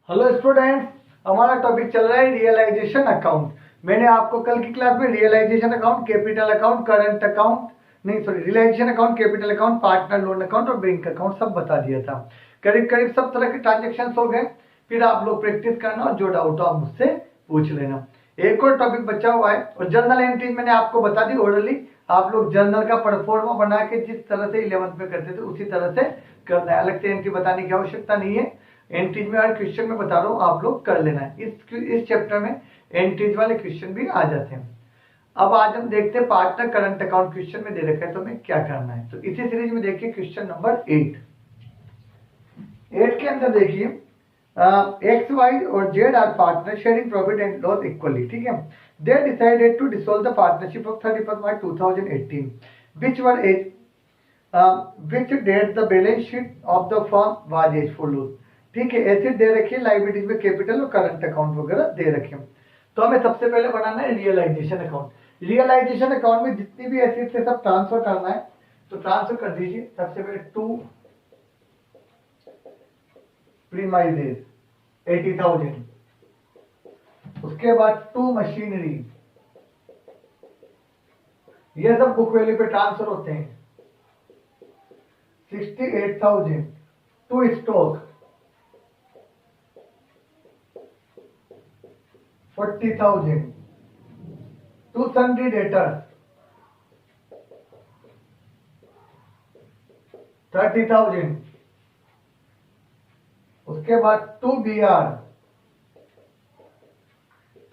Hello students, हमारा topic चल रहा है रियलाइजेशन अकाउंट। मैंने आपको कल की क्लास में realisation account, capital account, current account realisation account, capital account, partner loan account और बैंक अकाउंट सब बता दिया था। करीब करीब सब तरह के ट्रांजेक्शन हो गए। फिर आप लोग प्रैक्टिस करना और जो डाउट हो आप मुझसे पूछ लेना। एक और टॉपिक बचा हुआ है और जर्नल एंट्रीज मैंने आपको बता दी ऑर्डरली। आप लोग जर्नल का परफॉर्मा बना के जिस तरह से 11th में करते थे उसी तरह से करना है। अलग से एंट्री बताने की आवश्यकता नहीं है। एंट्रीज में और क्वेश्चन में बता रहा हूँ, आप लोग कर लेना है। इस चैप्टर में एंट्रीज वाले क्वेश्चन भी आ जाते हैं। अब आज हम देखते हैं पार्टनर करंट अकाउंट क्वेश्चन में दे रखा है तो हमें क्या करना है। तो इसी सीरीज में देखिए क्वेश्चन नंबर 8 के अंदर देखिए एक्स वाई और Z are partner sharing profit and loss equally. ठीक है, they decided to dissolve the partnership of 31st March 2018 which were which date the balance sheet of the firm was as follows। ठीक है, asset दे रखी है, liabilities में capital और current account वगैरह दे रखे हैं। तो हमें सबसे पहले बनाना है रियलाइजेशन अकाउंट। रियलाइजेशन अकाउंट में जितनी भी एसेट है सब ट्रांसफर करना है। तो ट्रांसफर कर दीजिए। सबसे पहले टू प्रीमाइजेस 80,000, उसके बाद टू मशीनरी, ये सब बुक वैल्यू पे ट्रांसफर होते हैं। 68,000 to stock 40,000 to sundry debtors 30,000, उसके बाद टू बी आर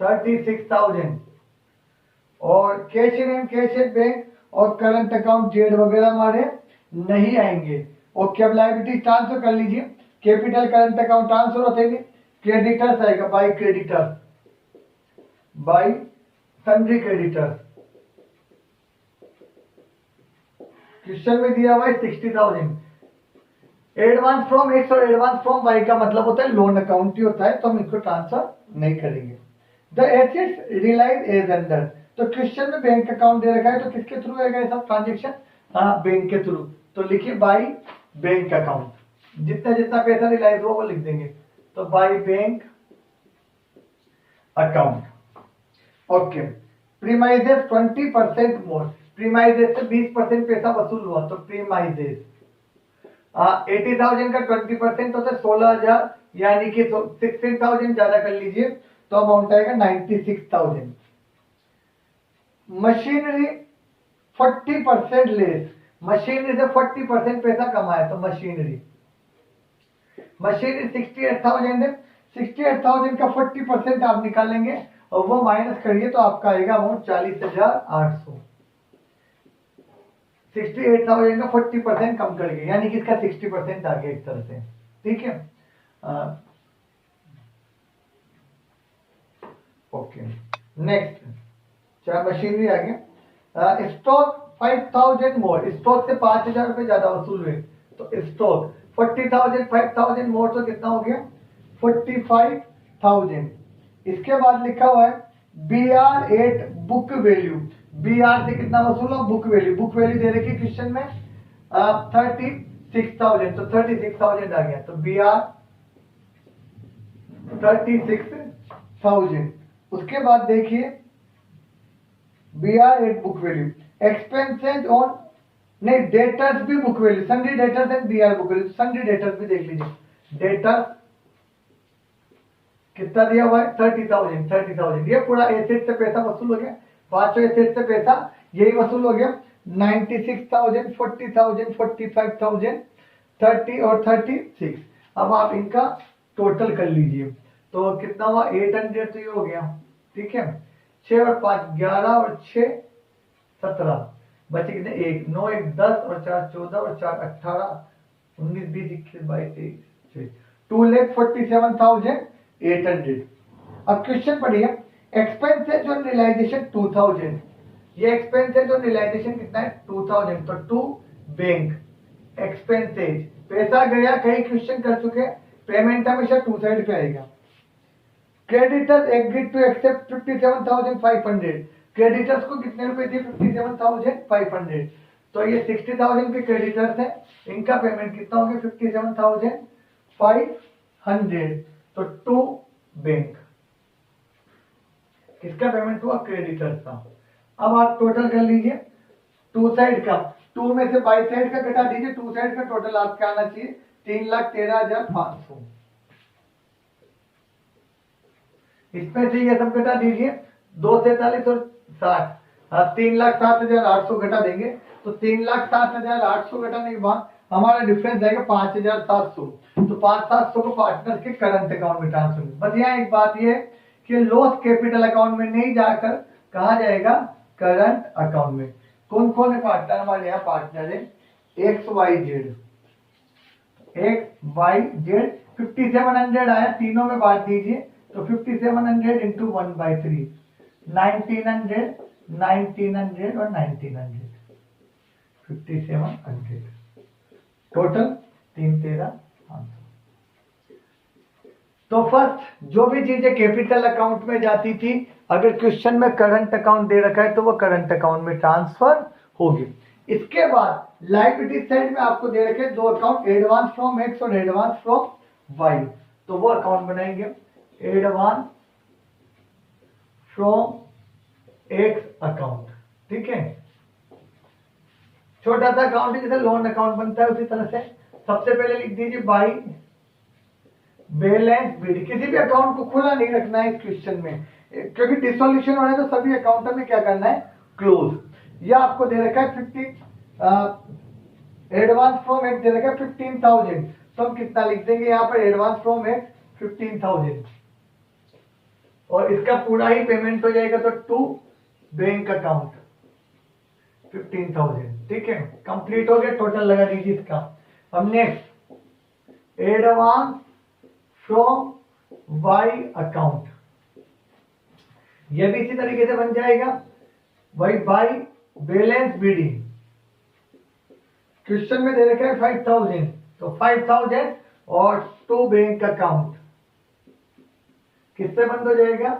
36,000 और cash in cash at bank और करंट अकाउंट जेड वगैरह हमारे नहीं आएंगे। और कैब लायबिलिटी ट्रांसफर कर लीजिए। कैपिटल करंट अकाउंट ट्रांसफर होते हैं, क्रेडिटर्स आएगा by creditors bye sundry creditors. Question में दिया हुआ है 60,000। एडवांस फ्रॉम एक्स और एडवांस फ्रॉम वाई का मतलब होता है लोन अकाउंट ही होता है, तो हम इसको ट्रांसफर नहीं करेंगे। The assets realised as under. तो क्वेश्चन में बैंक अकाउंट दे रखा है तो किसके थ्रू आएगा ये सब ट्रांजेक्शन? हाँ, बैंक के थ्रू। तो लिखिए बाय बैंक अकाउंट। जितना जितना पैसा रिलाइज हुआ वो लिख देंगे। तो by bank account. Okay, premises 20% more. Premises से 20% पैसा वसूल हुआ तो प्रीमाइजेस 80,000 का 20% होता है 16,000, यानी कि 16,000 ज्यादा कर लीजिए तो अमाउंट आएगा 96,000। Machinery 40% less. मशीनरी से 40% पैसा कमाया तो मशीनरी 68,000 है। 68,000 का 40% आप निकालेंगे और वो माइनस करिए तो आपका आएगा अमाउंट 40,800। 68,000 का 40% कम करेंगे, यानी कि इसका 60% आ गया एक तरह से। ठीक है, ओके। नेक्स्ट, चाहे मशीनरी आ गया। स्टॉक 5,000 मोर। स्टॉक से 5,000 रुपए ज्यादा वसूल हुए तो स्टॉक 40,000 5,000 मोर तो कितना हो गया 45,000। इसके बाद लिखा हुआ है B R at book value. B R से कितना वसूल हो? Book value. बुक वैल्यू दे रखी क्वेश्चन में 36,000, तो 36,000 आ गया। तो बी आर 36,000। उसके बाद देखिए B R at book value. Expenses on नहीं, डेटर्स भी book value. Sundry debtors and B R book value. Sundry debtors भी देख लीजिए। डेटर्स कितना दिया हुआ है 30,000। ये पूरा एसेट से पैसा वसूल हो गया। पांचों एसेट से पैसा यही वसूल हो गया। 96,000, 40,000, 45,000, 30 और 36। अब आप इनका टोटल कर लीजिए तो कितना हुआ 800। तो ये हो गया। ठीक है, 6 और 5 11 और 6 17, बचे कितने 1 9 1 10 और 4 14 और 4 18 19 20 21 22 23 2,47,800। अब क्वेश्चन पढ़िए। Expenses on realisation 2,000। ये एक्सपेंसेस ऑन रियलाइजेशन कितना है 2,000। तो टू बैंक एक्सपेंसेस पैसा गया, कई क्वेश्चन कर चुके। पेमेंट हमेशा टू साइड पे आएगा। Creditors agreed to accept 57,500। Creditors को कितने रुपए दिए 57,500। तो ये 60,000 के क्रेडिटर्स हैं, इनका पेमेंट कितना हो गया 57,500। तो टू बैंक, किसका पेमेंट हुआ? क्रेडिटर्स का। अब आप टोटल कर लीजिए टू साइड का, टू में से बाई साइड का घटा दीजिए, टू साइड का टोटल आपका आना चाहिए 3,13,500। इसमें से ये सब घटा दीजिए, 243 और 60, 3,07,800 घटा देंगे तो 3,07,800 घटाने के बाद हमारा डिफरेंस आएगा 5,700। तो 5,700 को पार्टनर के करंट अकाउंट में ट्रांसफर। बस यहाँ एक बात ये कि लॉस कैपिटल अकाउंट में नहीं जाकर कहा जाएगा? करंट अकाउंट में। कौन कौन है पार्टनर? हमारे यहाँ पार्टनर है X Y Z. X Y Z 5700 आया, तीनों में बांट दीजिए तो 5700 इंटू 1/3, 1900, 1900 और 1900, 5700 टोटल 3,13,500। तो फर्स्ट जो भी चीजें कैपिटल अकाउंट में जाती थी, अगर क्वेश्चन में करंट अकाउंट दे रखा है तो वो करंट अकाउंट में ट्रांसफर होगी। इसके बाद लायबिलिटी साइड में आपको दे रखे दो अकाउंट, एडवांस फ्रॉम एक्स और एडवांस फ्रॉम वाई। तो वो अकाउंट बनाएंगे, एडवांस फ्रॉम एक्स अकाउंट। ठीक है, छोटा सा अकाउंट है जैसे लोन अकाउंट बनता है उसी तरह से। सबसे पहले लिख दीजिए बाई बैलेंस बीडी। किसी भी अकाउंट को खुला नहीं रखना है इस क्वेश्चन में, क्योंकि डिसोल्यूशन हो रहा है तो सभी अकाउंट में क्या करना है? क्लोज। या आपको दे रखा है 50 एडवांस फ्रॉम एक्स दे रखा है 15,000, तो हम कितना लिख देंगे यहाँ पर? एडवांस फ्रॉम एक्स 15,000 और इसका पूरा ही पेमेंट हो जाएगा तो टू बैंक अकाउंट 15,000। ठीक है, कंप्लीट हो गया, टोटल लगा दीजिए इसका। अब next advance from Y account, यह भी इसी तरीके से बन जाएगा वही बाई बैलेंस बीडी। क्वेश्चन में दे रखा है 5,000, तो 5,000 और टू बैंक अकाउंट किससे बंद हो जाएगा?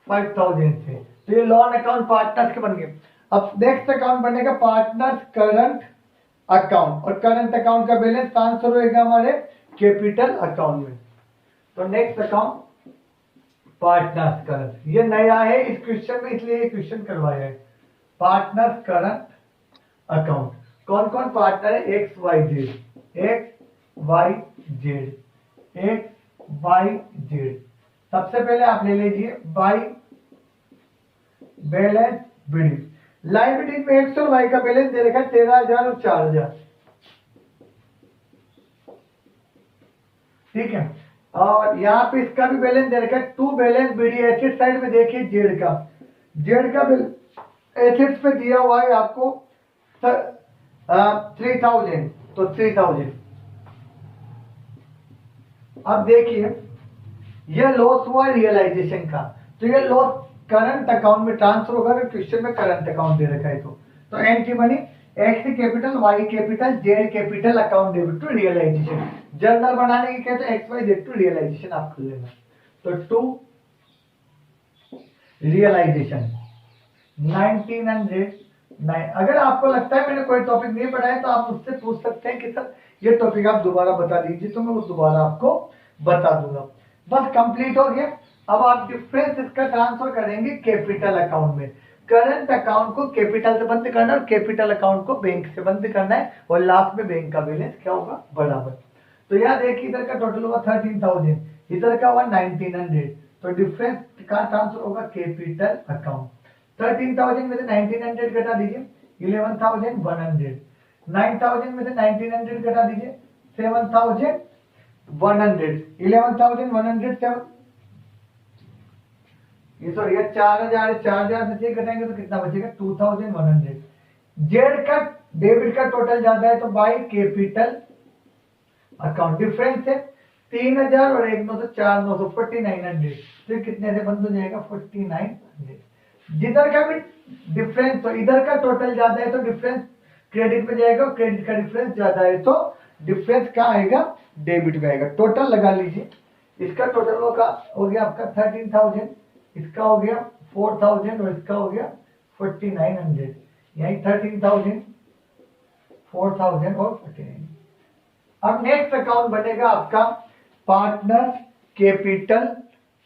5,000 से। तो ये लोन अकाउंट पार्टनर्स के बन गए। अब नेक्स्ट अकाउंट बनेगा पार्टनर्स करंट अकाउंट, और करंट अकाउंट का बैलेंस ट्रांसफर होएगा हमारे कैपिटल अकाउंट में। तो नेक्स्ट अकाउंट पार्टनर्स करंट, ये नया है इस क्वेश्चन में इसलिए ये क्वेश्चन करवाया है। पार्टनर्स करंट अकाउंट, कौन कौन पार्टनर है? X Y Z, X Y Z, X Y Z. सबसे पहले आप ले लीजिए बाई बैलेंस बीडी। लायबिलिटी में एक्स और वाई का बैलेंस दे रखा है 13,000 और 4,000। ठीक है, और यहाँ पे इसका भी बैलेंस दे रखा है to balance BD. Asset side में देखिए जेड का, जेड का एसेट्स पे दिया हुआ है आपको 3,000, तो 3,000। अब देखिए यह लॉस हुआ रियलाइजेशन का, तो ये लॉस करंट अकाउंट में ट्रांसफर होगा। अगर क्वेश्चन में करंट अकाउंट दे रखा है तो एंट्री बनी X capital Y capital Z capital account debit to realisation. Journal बनाने की कहते हैं X Y Z to realisation आप कर लेना। तो टू रियलाइजेशन 1909। अगर आपको लगता है मैंने कोई टॉपिक नहीं पढ़ा है तो आप मुझसे पूछ सकते हैं कि सर ये टॉपिक आप दोबारा बता दीजिए, तो मैं वो दोबारा आपको बता दूंगा। बस कंप्लीट हो गया। अब आप डिफरेंस इसका ट्रांसफर करेंगे कैपिटल अकाउंट में। करंट अकाउंट को कैपिटल से बंद करना और कैपिटल अकाउंट को बैंक से बंद करना है, और लास्ट में बैंक का बैलेंस क्या होगा? बराबर। तो यहाँ देखिए इधर का टोटल होगा 13,000, इधर का हुआ 1900, तो डिफरेंस का ट्रांसफर होगा कैपिटल अकाउंट। 13,000 में से 1900 घटा दीजिए 11,100, 9,000 में से 1900 घटा दीजिए 7,100, 11,100 ये सॉरी ये 4,000 में से घटाएंगे तो कितना बचेगा? 2,100। जेड का डेबिट का टोटल ज्यादा है तो बाई कैपिटल अकाउंट डिफरेंस है 3,000 और 1,900, 4,900, 4,900। तो कितने से बंद हो जाएगा? 4,900। जिधर का भी डिफरेंस तो इधर का टोटल ज्यादा है तो डिफरेंस क्रेडिट में जाएगा, क्रेडिट का डिफरेंस ज्यादा है तो डिफरेंस क्या आएगा? डेबिट में आएगा। टोटल लगा लीजिए, इसका टोटल हो गया आपका 13,000, इसका हो गया 4,000 और इसका हो गया 4,900। यही 13,000, 4,000 और 4,900। अब नेक्स्ट अकाउंट बनेगा आपका पार्टनर कैपिटल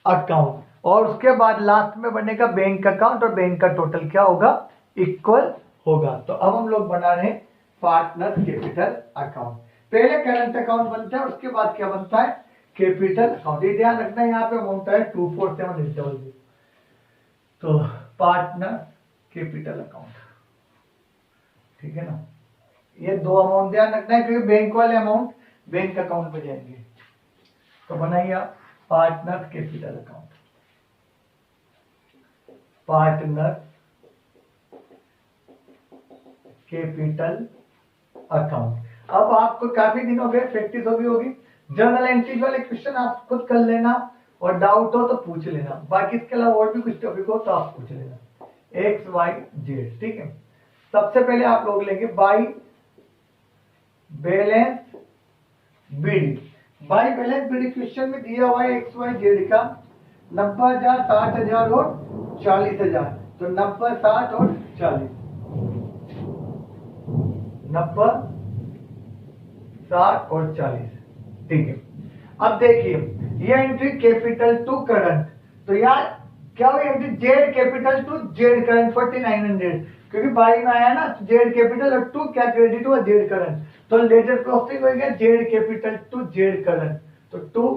अकाउंट, और उसके बाद लास्ट में बनेगा बैंक अकाउंट, और बैंक का टोटल क्या होगा, इक्वल होगा। तो अब हम लोग बना रहे हैं पार्टनर कैपिटल अकाउंट। पहले करंट अकाउंट बनता है, उसके बाद क्या बनता है, कैपिटल अकाउंट। ये ध्यान रखना, यहाँ पे अमाउंट है 247800। तो पार्टनर कैपिटल अकाउंट, ठीक है ना। ये दो अमाउंट ध्यान रखना है, क्योंकि बैंक वाले अमाउंट बैंक अकाउंट में जाएंगे। तो बनाइए partner capital account, partner capital account. अब आपको काफी दिन हो गए, प्रैक्टिस होगी। जर्नल एंट्रीज वाले क्वेश्चन आप खुद कर लेना, और डाउट हो तो पूछ लेना। बाकी इसके अलावा और भी कुछ टॉपिक हो तो आप पूछ लेना। एक्स वाई जेड, ठीक है। सबसे पहले आप लोग लेंगे by balance BD. By balance BD question में दिया हुआ है एक्स वाई जेड का 90,000, 60,000 और 40,000। तो 90, 60 और 40, 90, 60 और 40, ठीक है। अब देखिए ये एंट्री कैपिटल टू करंट, तो यार क्या हुई entry, Z capital to Z current 4900, क्योंकि बाई में आया ना जेड कैपिटल और टू क्या क्रेडिट हुआ, जेड करंट। तो लेजर क्रॉसिंग हो गया Z capital to Z current, तो टू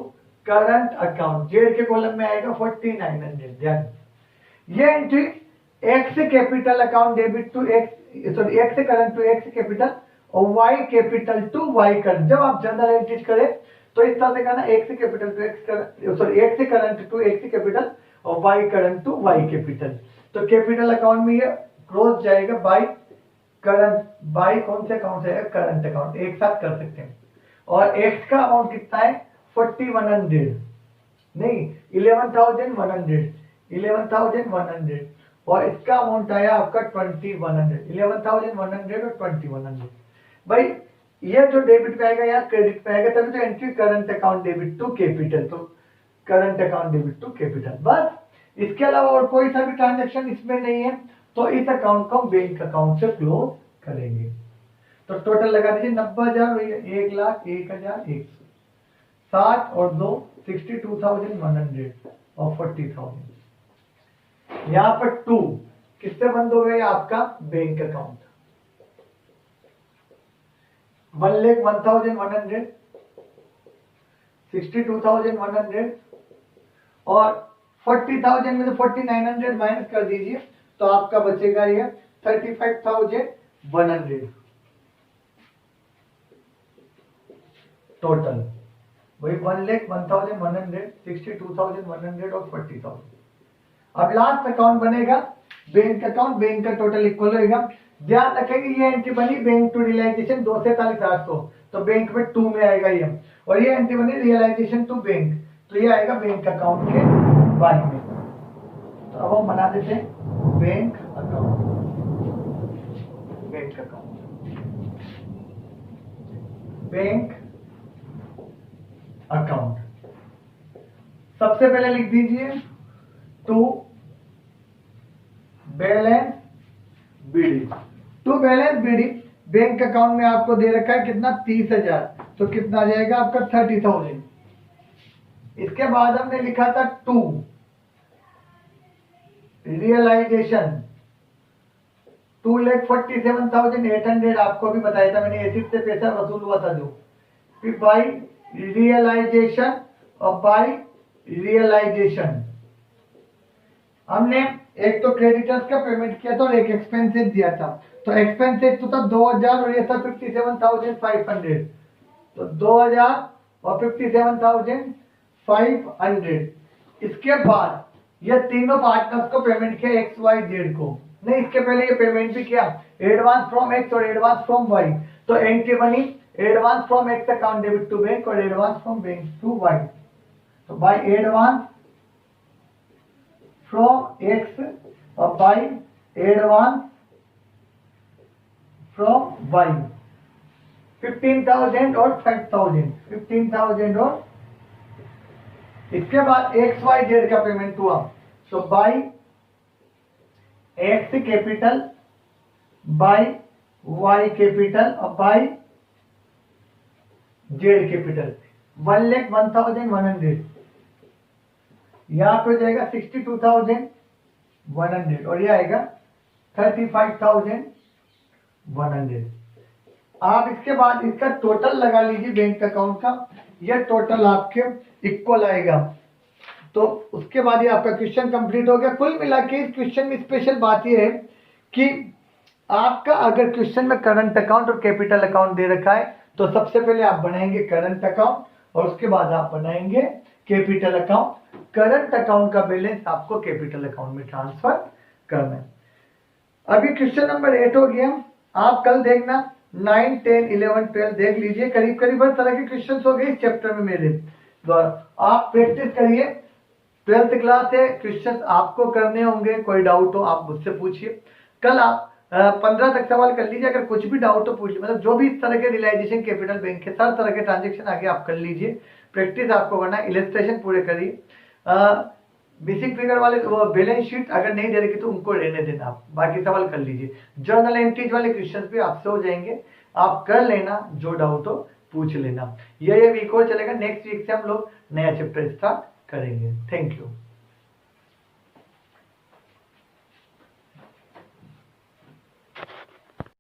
करंट अकाउंट, जेड के कॉलम में आएगा 4900। ध्यान, ये entry X capital account debit to X, sorry X current to X capital, और Y capital to Y current. जब आप जनरल एंट्रीज करें तो इस तरह से कहना X capital to X current, sorry X current to X capital और Y current to Y capital. तो कैपिटल अकाउंट में ये क्रॉस जाएगा बाई करंट, बाई कौन से अकाउंट है, करंट अकाउंट, एक साथ कर सकते हैं। और एक्स का अमाउंट कितना है 4100, नहीं 11,100, 11,100, और इसका अमाउंट आया आपका 2100, 11,100 और 2100। भाई ये जो डेबिट पे आएगा या क्रेडिट पे आएगा, तभी तो entry current account debit to capital, तो current account debit to capital. बस इसके अलावा और कोई सा भी ट्रांजैक्शन इसमें नहीं है, तो इस अकाउंट को बैंक अकाउंट से क्लोज करेंगे। तो टोटल लगा दीजिए 90,000, 1,01,100, 60 और 2 62,100 और 40,000। यहाँ पर 2 किससे बंद हो गए, आपका बैंक अकाउंट। 1,01,100, 62,100 और 40,000 में से 4,900 माइनस कर दीजिए, तो आपका बचेगा ये 35,100 टोटल। वही 1,01,100, 62,100 और 40,000। अब लास्ट अकाउंट बनेगा बैंक अकाउंट, बैंक का टोटल इक्वल होगा। ध्यान रखेंगे ये एंट्री बनी बैंक टू रियलाइजेशन 2,43,800, तो बैंक में 2 में आएगा ये, और ये एंट्री बनी रियलाइजेशन टू बैंक, तो ये आएगा बैंक अकाउंट के बाई में। तो अब हम बना देते हैं bank account, bank account, bank account. सबसे पहले लिख दीजिए to balance BD. To balance BD bank account में आपको दे रखा है कितना 30,000, तो कितना आ जाएगा आपका 30,000। इसके बाद हमने लिखा था टू रियलाइजेशन 2,47,800, आपको भी बताया था मैंने, एसिड से पैसा वसूल हुआ था जो, फिर बाई रियलाइजेशन और बाई रियलाइजेशन हमने एक तो क्रेडिटर्स का पेमेंट किया था और एक एक्सपेंसेस दिया था। तो एक्सपेंसेस तो था 2,000 और ये था 57,500, तो 2,000 और 57,500। इसके बाद ये तीनों पार्टनर्स को पेमेंट किया एक्स वाई जेड को, नहीं इसके पहले ये पेमेंट भी किया एडवांस फ्रॉम एक्स और एडवांस फ्रॉम वाई। तो एंट्री बनी advance from X account debit to bank और advance from bank to Y. तो बाई एडवांस फ्रॉम एक्स और बाई एडवांस फ्रॉम वाई 15,000 और 5,000, 15,000 और इसके बाद एक्स वाई जेड का पेमेंट हुआ, तो by X capital by Y capital और बाई जेड कैपिटल 1,01,100। यहाँ पे हो जाएगा 62,100 और ये आएगा 35,100। आप इसके बाद इसका टोटल लगा लीजिए बैंक अकाउंट का, यह टोटल आपके इक्वल आएगा। तो उसके बाद ये आपका क्वेश्चन कंप्लीट हो गया। कुल मिला के इस क्वेश्चन में स्पेशल बात यह है कि आपका अगर क्वेश्चन में करंट अकाउंट और कैपिटल अकाउंट दे रखा है तो सबसे पहले आप बनाएंगे करंट अकाउंट और उसके बाद आप बनाएंगे कैपिटल अकाउंट। करंट अकाउंट का बैलेंस आपको कैपिटल अकाउंट में ट्रांसफर करना है। अभी क्वेश्चन नंबर 8 हो गया। आप कल देखना 9, 10, 11, 12 देख लीजिए, करीब करीब हर तरह के क्वेश्चन हो गए इस चैप्टर में मेरे द्वारा। आप प्रैक्टिस करिए, 12th क्लास है, क्वेश्चन आपको करने होंगे। कोई डाउट हो आप मुझसे पूछिए। कल आप 15 तक सवाल कर लीजिए, अगर कुछ भी डाउट हो पूछ लीजिए। मतलब जो भी इस तरह के रियलाइजेशन कैपिटल बैंक के हर तरह के ट्रांजेक्शन आगे आप कर लीजिए। प्रैक्टिस आपको करना है, इलस्ट्रेशन पूरे करिए। बेसिक फिगर वाले बैलेंस शीट अगर नहीं दे रखी तो उनको रहने देना, आप बाकी सवाल कर लीजिए। जर्नल एंट्रीज वाले क्वेश्चंस भी आपसे हो जाएंगे, आप कर लेना, जो डाउट हो पूछ लेना। ये वीक और चलेगा, नेक्स्ट वीक से हम लोग नया चैप्टर स्टार्ट करेंगे। Thank you.